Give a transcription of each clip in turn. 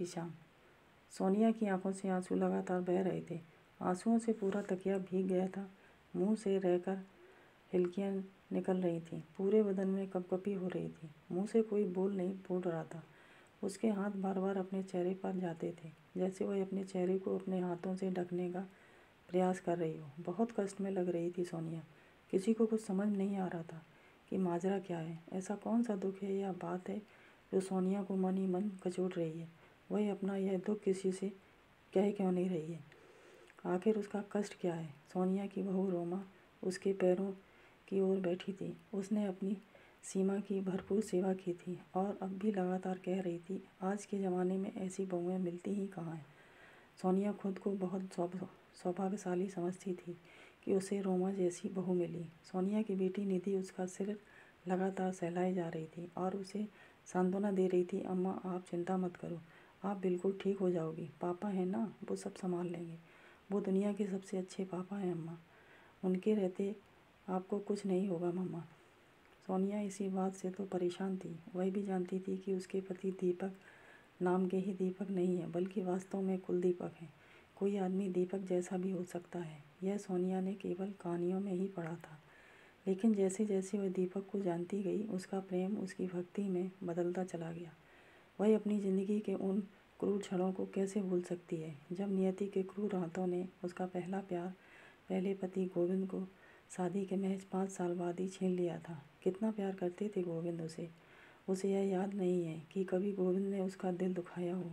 थी शाम। सोनिया की आंखों से आंसू लगातार बह रहे थे। आंसुओं से पूरा तकिया भीग गया था। मुंह से रहकर हिलकियाँ निकल रही थीं। पूरे बदन में कपकपी हो रही थी। मुंह से कोई बोल नहीं फूट रहा था। उसके हाथ बार बार अपने चेहरे पर जाते थे, जैसे वह अपने चेहरे को अपने हाथों से ढकने का प्रयास कर रही हो। बहुत कष्ट में लग रही थी सोनिया। किसी को कुछ समझ नहीं आ रहा था कि माजरा क्या है। ऐसा कौन सा दुख है या बात है जो सोनिया को मन ही मन कचोट रही है। वह अपना यह दुख किसी से कह क्यों नहीं रही है? आखिर उसका कष्ट क्या है? सोनिया की बहू रोमा उसके पैरों की ओर बैठी थी। उसने अपनी सीमा की भरपूर सेवा की थी और अब भी लगातार कह रही थी, आज के ज़माने में ऐसी बहुएं मिलती ही कहाँ हैं। सोनिया खुद को बहुत सौभाग्यशाली समझती थी कि उसे रोमा जैसी बहू मिली। सोनिया की बेटी निधि उसका सिर लगातार सहलाए जा रही थी और उसे सांत्वना दे रही थी, अम्मा आप चिंता मत करो, आप बिल्कुल ठीक हो जाओगी। पापा है ना, वो सब संभाल लेंगे। वो दुनिया के सबसे अच्छे पापा हैं अम्मा, उनके रहते आपको कुछ नहीं होगा मम्मा। सोनिया इसी बात से तो परेशान थी। वह भी जानती थी कि उसके पति दीपक नाम के ही दीपक नहीं है, बल्कि वास्तव में कुलदीपक हैं। कोई आदमी दीपक जैसा भी हो सकता है, यह सोनिया ने केवल कहानियों में ही पढ़ा था। लेकिन जैसे जैसे वह दीपक को जानती गई, उसका प्रेम उसकी भक्ति में बदलता चला गया। वह अपनी ज़िंदगी के उन क्रूर क्षणों को कैसे भूल सकती है, जब नियति के क्रूर हाथों ने उसका पहला प्यार, पहले पति गोविंद को शादी के महज 5 साल बाद ही छीन लिया था। कितना प्यार करते थे गोविंद उसे। उसे यह याद नहीं है कि कभी गोविंद ने उसका दिल दुखाया हो,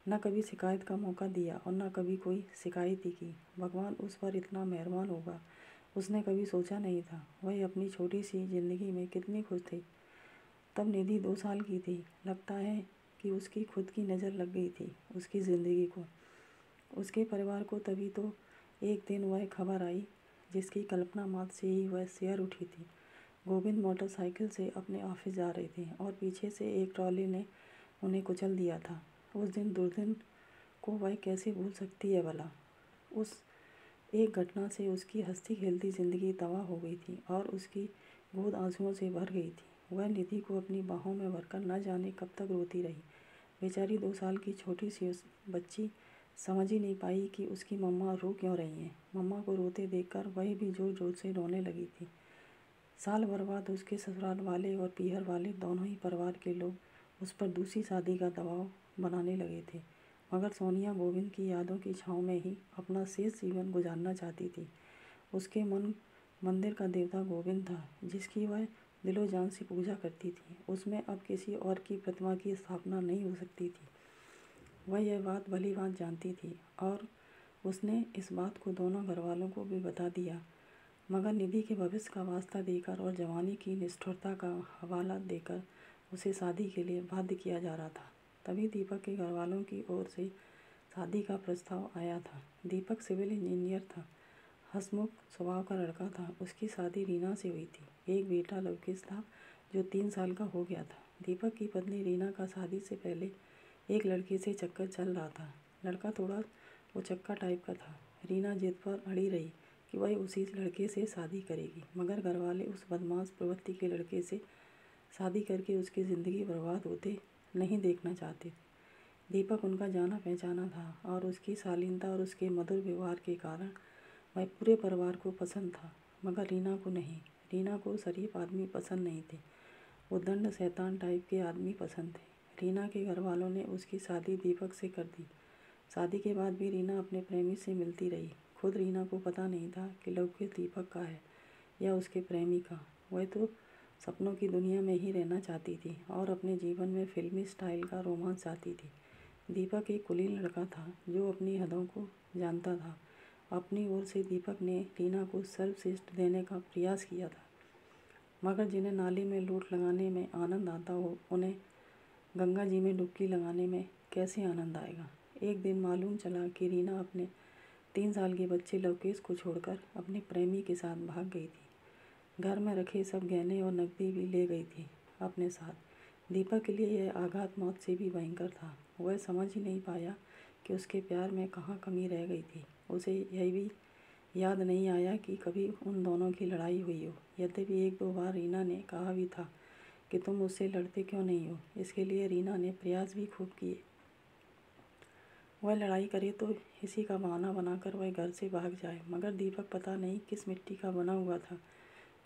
न कभी शिकायत का मौका दिया और न कभी कोई शिकायत ही की। भगवान उस पर इतना मेहरबान होगा, उसने कभी सोचा नहीं था। वह अपनी छोटी सी जिंदगी में कितनी खुश थी। तब निधि 2 साल की थी। लगता है कि उसकी खुद की नज़र लग गई थी उसकी ज़िंदगी को, उसके परिवार को। तभी तो एक दिन वह खबर आई जिसकी कल्पना मात्र से ही वह सिहर उठी थी। गोविंद मोटरसाइकिल से अपने ऑफिस जा रहे थे और पीछे से एक ट्रॉली ने उन्हें कुचल दिया था। उस दिन दुर्दिन को वह कैसे भूल सकती है भला। उस एक घटना से उसकी हंसती खेलती ज़िंदगी तबाह हो गई थी और उसकी गोद आंसुओं से भर गई थी। वह निधि को अपनी बाहों में भरकर न जाने कब तक रोती रही। बेचारी 2 साल की छोटी सी उस बच्ची समझ ही नहीं पाई कि उसकी मम्मा रो क्यों रही हैं। मम्मा को रोते देखकर वह भी जोर जोर से रोने लगी थी। साल भर बाद उसके ससुराल वाले और पीहर वाले दोनों ही परिवार के लोग उस पर दूसरी शादी का दबाव बनाने लगे थे। मगर सोनिया गोविंद की यादों की छाँव में ही अपना शेष जीवन गुजारना चाहती थी। उसके मंदिर का देवता गोविंद था, जिसकी वह दिलो जान से पूजा करती थी। उसमें अब किसी और की प्रतिमा की स्थापना नहीं हो सकती थी। वह यह बात भली बात जानती थी और उसने इस बात को दोनों घरवालों को भी बता दिया। मगर निधि के भविष्य का वास्ता देकर और जवानी की निष्ठुरता का हवाला देकर उसे शादी के लिए बाध्य किया जा रहा था। तभी दीपक के घरवालों की ओर से शादी का प्रस्ताव आया था। दीपक सिविल इंजीनियर था, हंसमुख स्वभाव का लड़का था। उसकी शादी रीना से हुई थी। एक बेटा लवकेश था जो 3 साल का हो गया था। दीपक की पत्नी रीना का शादी से पहले एक लड़के से चक्कर चल रहा था। लड़का थोड़ा उचक्का टाइप का था। रीना जिद पर अड़ी रही कि वह उसी लड़के से शादी करेगी, मगर घरवाले उस बदमाश प्रवृत्ति के लड़के से शादी करके उसकी ज़िंदगी बर्बाद होते नहीं देखना चाहते। दीपक उनका जाना पहचाना था और उसकी शालीनता और उसके मधुर व्यवहार के कारण वह पूरे परिवार को पसंद था, मगर रीना को नहीं। रीना को शरीफ आदमी पसंद नहीं थे, वो दंड शैतान टाइप के आदमी पसंद थे। रीना के घर वालों ने उसकी शादी दीपक से कर दी। शादी के बाद भी रीना अपने प्रेमी से मिलती रही। खुद रीना को पता नहीं था कि लवकेश दीपक का है या उसके प्रेमी का। वह तो सपनों की दुनिया में ही रहना चाहती थी और अपने जीवन में फिल्मी स्टाइल का रोमांस चाहती थी। दीपक एक कुलीन लड़का था जो अपनी हदों को जानता था। अपनी ओर से दीपक ने रीना को सर्वश्रेष्ठ देने का प्रयास किया था, मगर जिन्हें नाली में लूट लगाने में आनंद आता हो, उन्हें गंगा जी में डुबकी लगाने में कैसे आनंद आएगा। एक दिन मालूम चला कि रीना अपने 3 साल के बच्चे लवकेश को छोड़कर अपने प्रेमी के साथ भाग गई थी। घर में रखे सब गहने और नकदी भी ले गई थी अपने साथ। दीपक के लिए यह आघात मौत से भी भयंकर था। वह समझ ही नहीं पाया कि उसके प्यार में कहाँ कमी रह गई थी। उसे यह भी याद नहीं आया कि कभी उन दोनों की लड़ाई हुई हो। यद्यपि 1-2 बार रीना ने कहा भी था कि तुम मुझसे लड़ते क्यों नहीं हो। इसके लिए रीना ने प्रयास भी खूब किए, वह लड़ाई करे तो इसी का बहाना बनाकर वह घर से भाग जाए। मगर दीपक पता नहीं किस मिट्टी का बना हुआ था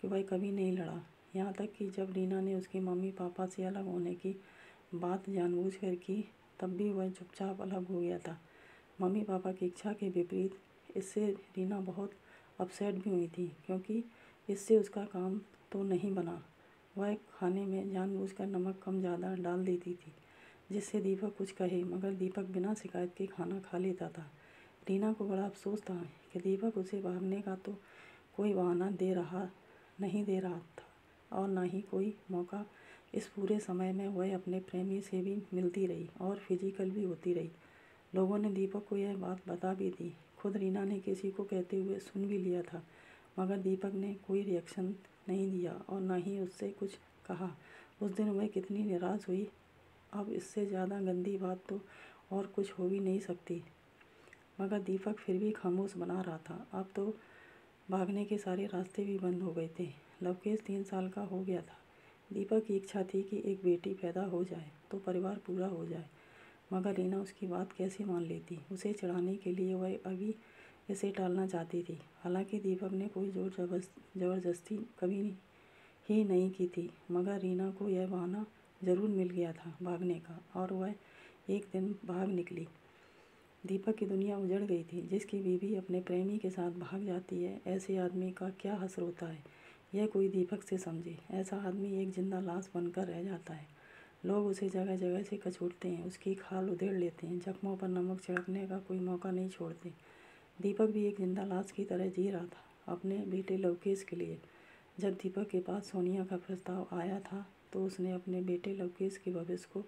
कि वह कभी नहीं लड़ा। यहाँ तक कि जब रीना ने उसके मम्मी पापा से अलग होने की बात जानबूझकर की, तब भी वह चुपचाप अलग हो गया था। मम्मी पापा की इच्छा के विपरीत। इससे रीना बहुत अपसेट भी हुई थी, क्योंकि इससे उसका काम तो नहीं बना। वह खाने में जानबूझकर नमक कम ज़्यादा डाल देती थी, जिससे दीपक कुछ कहे, मगर दीपक बिना शिकायत के खाना खा लेता था। रीना को बड़ा अफसोस था कि दीपक उसे भागने का तो कोई बहाना नहीं दे रहा था और ना ही कोई मौका। इस पूरे समय में वह अपने प्रेमी से भी मिलती रही और फिजिकल भी होती रही। लोगों ने दीपक को यह बात बता भी दी। खुद रीना ने किसी को कहते हुए सुन भी लिया था, मगर दीपक ने कोई रिएक्शन नहीं दिया और ना ही उससे कुछ कहा। उस दिन वह कितनी निराश हुई। अब इससे ज़्यादा गंदी बात तो और कुछ हो भी नहीं सकती। मगर दीपक फिर भी खामोश बना रहा था। अब तो भागने के सारे रास्ते भी बंद हो गए थे। लवकेश 3 साल का हो गया था। दीपक की इच्छा थी कि एक बेटी पैदा हो जाए तो परिवार पूरा हो जाए, मगर रीना उसकी बात कैसे मान लेती। उसे चिढ़ाने के लिए वह अभी इसे टालना चाहती थी। हालांकि दीपक ने कोई ज़बरदस्ती कभी ही नहीं की थी, मगर रीना को यह बहाना ज़रूर मिल गया था भागने का, और वह एक दिन भाग निकली। दीपक की दुनिया उजड़ गई थी। जिसकी बीवी अपने प्रेमी के साथ भाग जाती है, ऐसे आदमी का क्या हश्र होता है, यह कोई दीपक से समझे। ऐसा आदमी एक जिंदा लाश बनकर रह जाता है। लोग उसे जगह जगह से कचोटते हैं, उसकी खाल उधेड़ लेते हैं, जख्मों पर नमक छिड़कने का कोई मौका नहीं छोड़ते। दीपक भी एक जिंदा लाश की तरह जी रहा था अपने बेटे लवकेश के लिए। जब दीपक के पास सोनिया का प्रस्ताव आया था, तो उसने अपने बेटे लवकेश के भविष्य को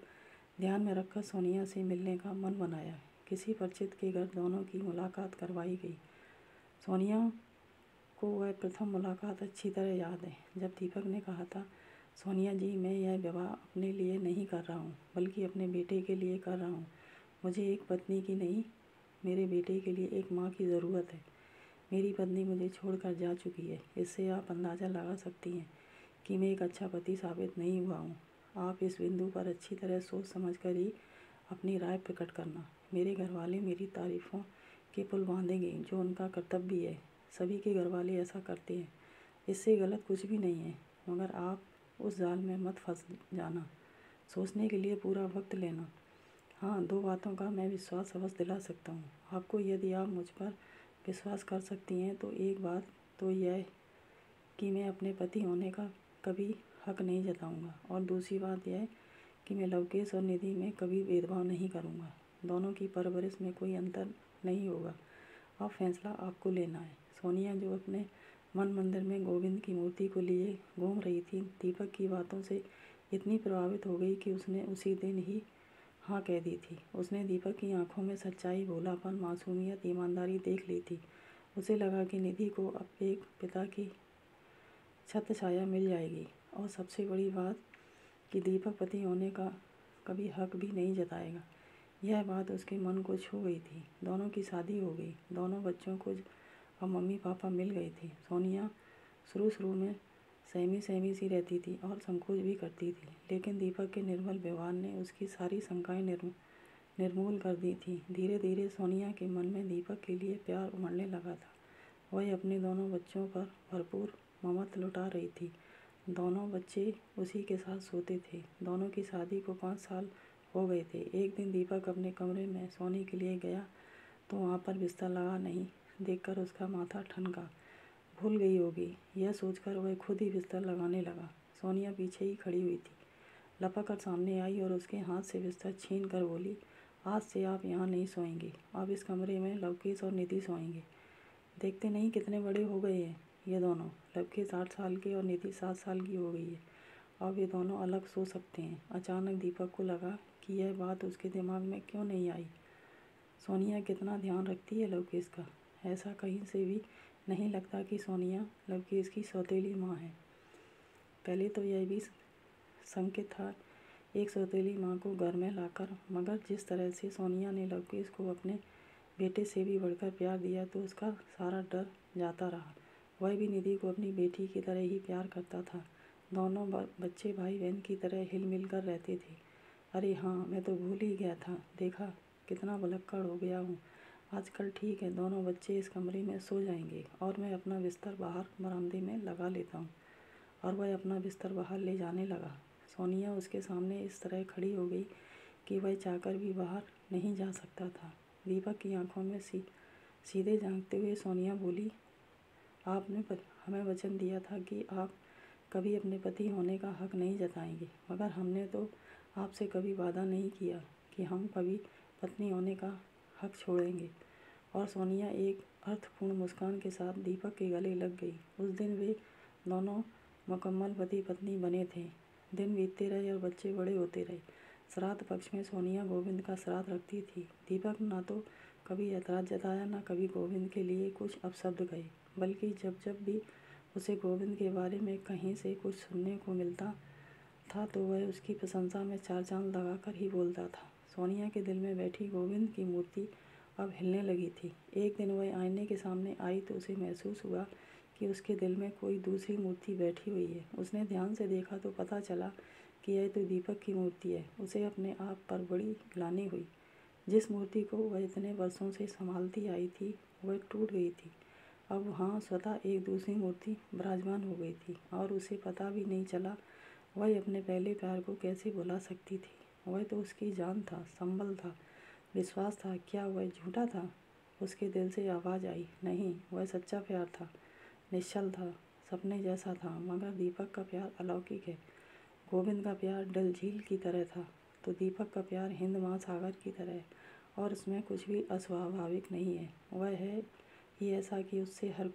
ध्यान में रखकर सोनिया से मिलने का मन बनाया। किसी परिचित के घर दोनों की मुलाकात करवाई गई। सोनिया को वह प्रथम मुलाकात अच्छी तरह याद है, जब दीपक ने कहा था, सोनिया जी, मैं यह विवाह अपने लिए नहीं कर रहा हूँ, बल्कि अपने बेटे के लिए कर रहा हूँ। मुझे एक पत्नी की नहीं, मेरे बेटे के लिए एक माँ की ज़रूरत है। मेरी पत्नी मुझे छोड़कर जा चुकी है। इससे आप अंदाज़ा लगा सकती हैं कि मैं एक अच्छा पति साबित नहीं हुआ हूँ। आप इस बिंदु पर अच्छी तरह सोच समझ कर ही अपनी राय प्रकट करना। मेरे घरवाले मेरी तारीफ़ों के पुल बांधेंगे, जो उनका कर्तव्य है। सभी के घरवाले ऐसा करते हैं, इससे गलत कुछ भी नहीं है, मगर आप उस जाल में मत फंस जाना। सोचने के लिए पूरा वक्त लेना। हाँ, 2 बातों का मैं विश्वास अवश्य दिला सकता हूँ आपको। यदि आप मुझ पर विश्वास कर सकती हैं तो एक बात तो यह कि मैं अपने पति होने का कभी हक नहीं जताऊँगा, और दूसरी बात यह कि मैं लवकेश और निधि में कभी भेदभाव नहीं करूँगा। दोनों की परवरिश में कोई अंतर नहीं होगा। अब फैसला आपको लेना है। सोनिया, जो अपने मन मंदिर में गोविंद की मूर्ति को लिए घूम रही थी, दीपक की बातों से इतनी प्रभावित हो गई कि उसने उसी दिन ही हाँ कह दी थी। उसने दीपक की आंखों में सच्चाई, भोलापन, मासूमियत, ईमानदारी देख ली थी। उसे लगा कि निधि को अब एक पिता की छत्र छाया मिल जाएगी, और सबसे बड़ी बात कि दीपक पति होने का कभी हक भी नहीं जताएगा। यह बात उसके मन को छू गई थी। दोनों की शादी हो गई, दोनों बच्चों को अब मम्मी पापा मिल गए थे। सोनिया शुरू में सहमी सी रहती थी और संकोच भी करती थी, लेकिन दीपक के निर्मल व्यवहार ने उसकी सारी शंकाएं निर्मूल कर दी थी। धीरे धीरे सोनिया के मन में दीपक के लिए प्यार उमड़ने लगा था। वह अपने दोनों बच्चों पर भरपूर ममता लुटा रही थी। दोनों बच्चे उसी के साथ सोते थे। दोनों की शादी को 5 साल हो गए थे। एक दिन दीपक अपने कमरे में सोने के लिए गया तो वहाँ पर बिस्तर लगा नहीं देखकर उसका माथा ठनका। भूल गई होगी, यह सोचकर वह खुद ही बिस्तर लगाने लगा। सोनिया पीछे ही खड़ी हुई थी, लपक कर सामने आई और उसके हाथ से बिस्तर छीन कर बोली, आज से आप यहाँ नहीं सोएंगे, अब इस कमरे में लवकेश और निधि सोएंगे। देखते नहीं कितने बड़े हो गए हैं ये दोनों। लवकेश 8 साल के और निधि 7 साल की हो गई है। अब ये दोनों अलग सो सकते हैं। अचानक दीपक को लगा कि यह बात उसके दिमाग में क्यों नहीं आई। सोनिया कितना ध्यान रखती है लवकेश का। ऐसा कहीं से भी नहीं लगता कि सोनिया लवकेश की सौतेली माँ है। पहले तो यह भी संकेत था एक सौतेली माँ को घर में लाकर, मगर जिस तरह से सोनिया ने लवकेश को अपने बेटे से भी बढ़कर प्यार दिया तो उसका सारा डर जाता रहा। वह भी निधि को अपनी बेटी की तरह ही प्यार करता था। दोनों बच्चे भाई बहन की तरह हिल मिल कर रहते थे। अरे हाँ, मैं तो भूल ही गया था। देखा, कितना भुलक्कड़ हो गया हूँ। आजकल ठीक है, दोनों बच्चे इस कमरे में सो जाएंगे और मैं अपना बिस्तर बाहर बरामदे में लगा लेता हूँ। और वह अपना बिस्तर बाहर ले जाने लगा। सोनिया उसके सामने इस तरह खड़ी हो गई कि वह चाहकर भी बाहर नहीं जा सकता था। दीपक की आंखों में सीधे झांकते हुए सोनिया बोली, आपने हमें वचन दिया था कि आप कभी अपने पति होने का हक नहीं जताएंगे, मगर हमने तो आपसे कभी वादा नहीं किया कि हम कभी पत्नी होने का हक छोड़ेंगे। और सोनिया एक अर्थपूर्ण मुस्कान के साथ दीपक के गले लग गई। उस दिन वे दोनों मुकम्मल पति पत्नी बने थे। दिन बीतते रहे और बच्चे बड़े होते रहे। श्राद्ध पक्ष में सोनिया गोविंद का श्राद्ध रखती थी। दीपक ना तो कभी ऐतराज़ जताया, ना कभी गोविंद के लिए कुछ अपशब्द कहे, बल्कि जब जब भी उसे गोविंद के बारे में कहीं से कुछ सुनने को मिलता था तो वह उसकी प्रशंसा में चार चांद लगाकर ही बोलता था। सोनिया के दिल में बैठी गोविंद की मूर्ति अब हिलने लगी थी। एक दिन वह आईने के सामने आई तो उसे महसूस हुआ कि उसके दिल में कोई दूसरी मूर्ति बैठी हुई है। उसने ध्यान से देखा तो पता चला कि यह तो दीपक की मूर्ति है। उसे अपने आप पर बड़ी ग्लानि हुई। जिस मूर्ति को वह इतने वर्षों से संभालती आई थी वह टूट गई थी। अब वहाँ स्वतः एक दूसरी मूर्ति विराजमान हो गई थी और उसे पता भी नहीं चला वह अपने पहले प्यार को कैसे भुला सकती थी। वह तो उसकी जान था, संबल था, विश्वास था। क्या वह झूठा था? उसके दिल से आवाज़ आई, नहीं, वह सच्चा प्यार था, निश्चल था, सपने जैसा था। मगर दीपक का प्यार अलौकिक है। गोविंद का प्यार डल झील की तरह था, तो दीपक का प्यार हिंद महासागर की तरह है, और उसमें कुछ भी अस्वाभाविक नहीं है। वह है ही ऐसा कि उससे हर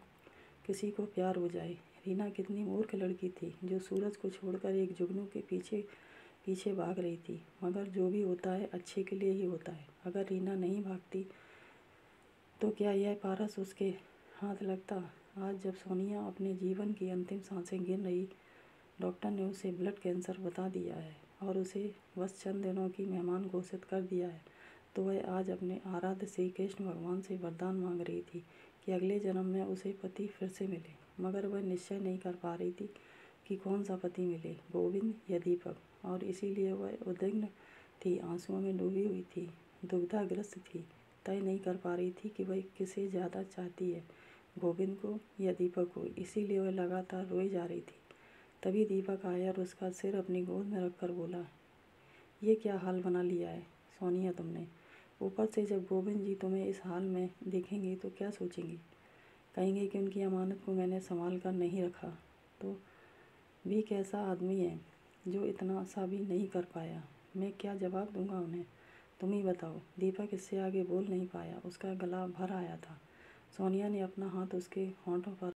किसी को प्यार हो जाए। रीना कितनी मूर्ख लड़की थी जो सूरज को छोड़कर एक जुगनू के पीछे पीछे भाग रही थी। मगर जो भी होता है अच्छे के लिए ही होता है। अगर रीना नहीं भागती तो क्या यह पारस उसके हाथ लगता? आज जब सोनिया अपने जीवन की अंतिम सांसें गिन रही, डॉक्टर ने उसे ब्लड कैंसर बता दिया है और उसे बस चंद दिनों की मेहमान घोषित कर दिया है, तो वह आज अपने आराध्य श्री कृष्ण भगवान से वरदान मांग रही थी कि अगले जन्म में उसे पति फिर से मिले। मगर वह निश्चय नहीं कर पा रही थी कि कौन सा पति मिले, गोविंद या दीपक। और इसीलिए वह उद्विग्न थी, आंसुओं में डूबी हुई थी, दुविधाग्रस्त थी, तय नहीं कर पा रही थी कि वह किसे ज़्यादा चाहती है, गोविंद को या दीपक को। इसीलिए वह लगातार रोई जा रही थी। तभी दीपक आया और उसका सिर अपनी गोद में रखकर बोला, ये क्या हाल बना लिया है सोनिया तुमने? ऊपर से जब गोविंद जी तुम्हें इस हाल में देखेंगे तो क्या सोचेंगे? कहेंगे कि उनकी अमानत को मैंने संभाल कर नहीं रखा। तो भी कैसा आदमी है जो इतना सा भी नहीं कर पाया? मैं क्या जवाब दूंगा उन्हें? तुम ही बताओ। दीपक इससे आगे बोल नहीं पाया, उसका गला भर आया था। सोनिया ने अपना हाथ उसके होंठों पर